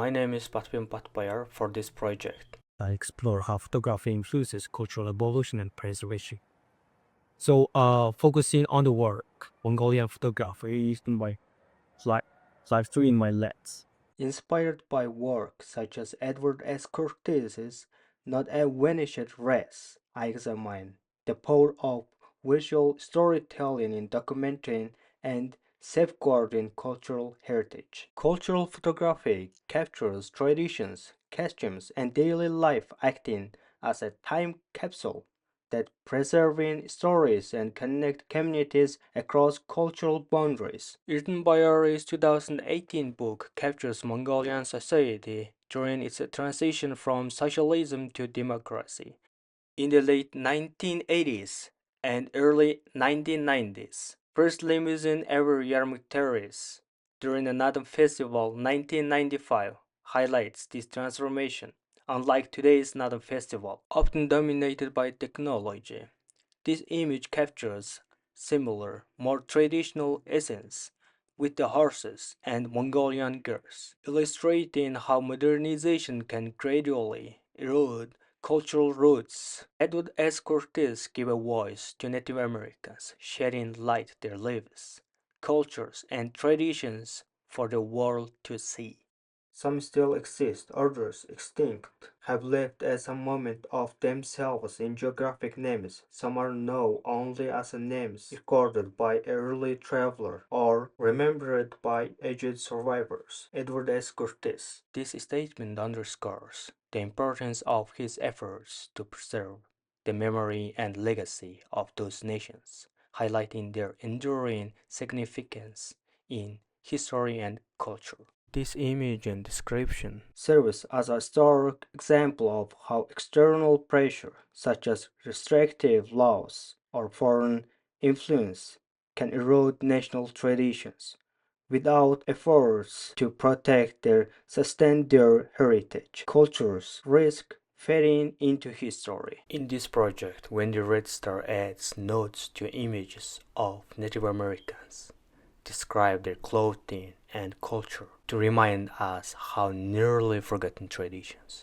My name is Erdenebayar for this project. I explore how photography influences cultural evolution and preservation. So, focusing on the work, Mongolian photography is my live stream my lens. Inspired by work such as Edward S. Curtis's Not a Vanished Race, I examine the power of visual storytelling in documenting and safeguarding cultural heritage. Cultural photography captures traditions, costumes, and daily life, acting as a time capsule that preserving stories and connect communities across cultural boundaries. Erdenebayar's 2018 book captures Mongolian society during its transition from socialism to democracy. In the late 1980s and early 1990s, first limousine ever Yarmag Terrace during the Naadam Festival 1995 highlights this transformation. Unlike today's Naadam Festival, often dominated by technology, this image captures similar, more traditional essence with the horses and Mongolian girls, illustrating how modernization can gradually erode cultural roots. Edward S. Cortez gave a voice to Native Americans, shedding light their lives, cultures, and traditions for the world to see. Some still exist, others, extinct, have lived as a moment of themselves in geographic names. Some are known only as names recorded by an early traveler or remembered by aged survivors. Edward S. Curtis. This statement underscores the importance of his efforts to preserve the memory and legacy of those nations, highlighting their enduring significance in history and culture. This image and description serves as a stark example of how external pressure, such as restrictive laws or foreign influence, can erode national traditions without efforts to protect or sustain their heritage. Cultures risk fading into history. In this project, Wendy Red Star adds notes to images of Native Americans, describe their clothing and culture to remind us how nearly forgotten traditions.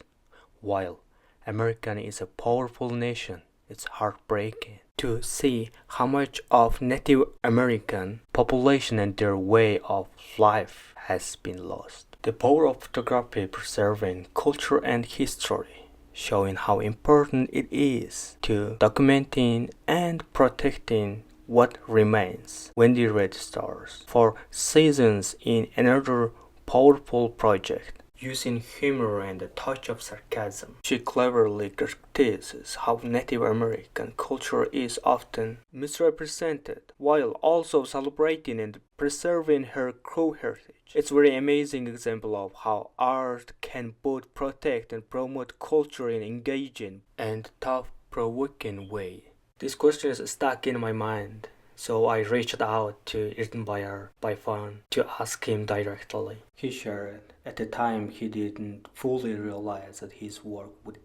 While America is a powerful nation, it's heartbreaking to see how much of Native American population and their way of life has been lost. The power of photography preserving culture and history, showing how important it is to documenting and protecting what remains. Wendy Red Stars for seasons in another powerful project. Using humor and a touch of sarcasm, she cleverly criticizes how Native American culture is often misrepresented, while also celebrating and preserving her Crow heritage. It's a very amazing example of how art can both protect and promote culture in engaging and thought-provoking way. This question is stuck in my mind, so I reached out to Erdenebayar by phone to ask him directly. He shared at the time he didn't fully realize that his work would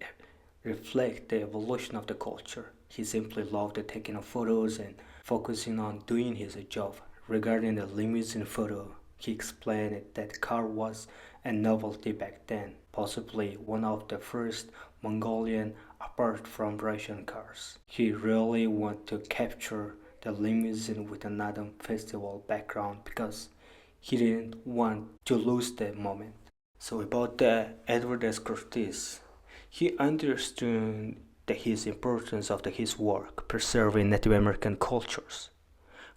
reflect the evolution of the culture. He simply loved the taking of photos and focusing on doing his job. Regarding the limousine photo, he explained that car was a novelty back then, possibly one of the first Mongolian apart from Russian cars. He really wanted to capture the limousine with a Naadam festival background because he didn't want to lose the moment. So about the Edward S. Curtis, he understood his importance of his work preserving Native American cultures.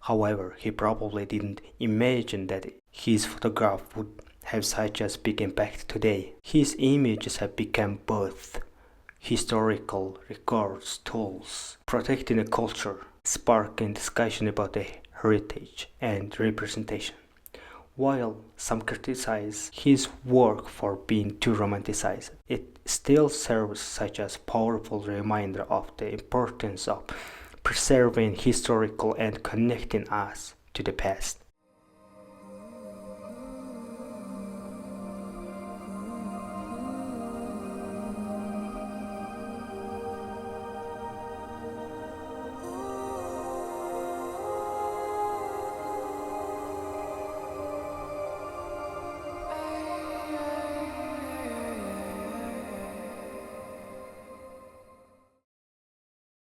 However, he probably didn't imagine that his photograph would have such a big impact today. His images have become both historical records tools, protecting a culture, sparking discussion about the heritage and representation. While some criticize his work for being too romanticized, it still serves such as powerful reminder of the importance of preserving historical and connecting us to the past.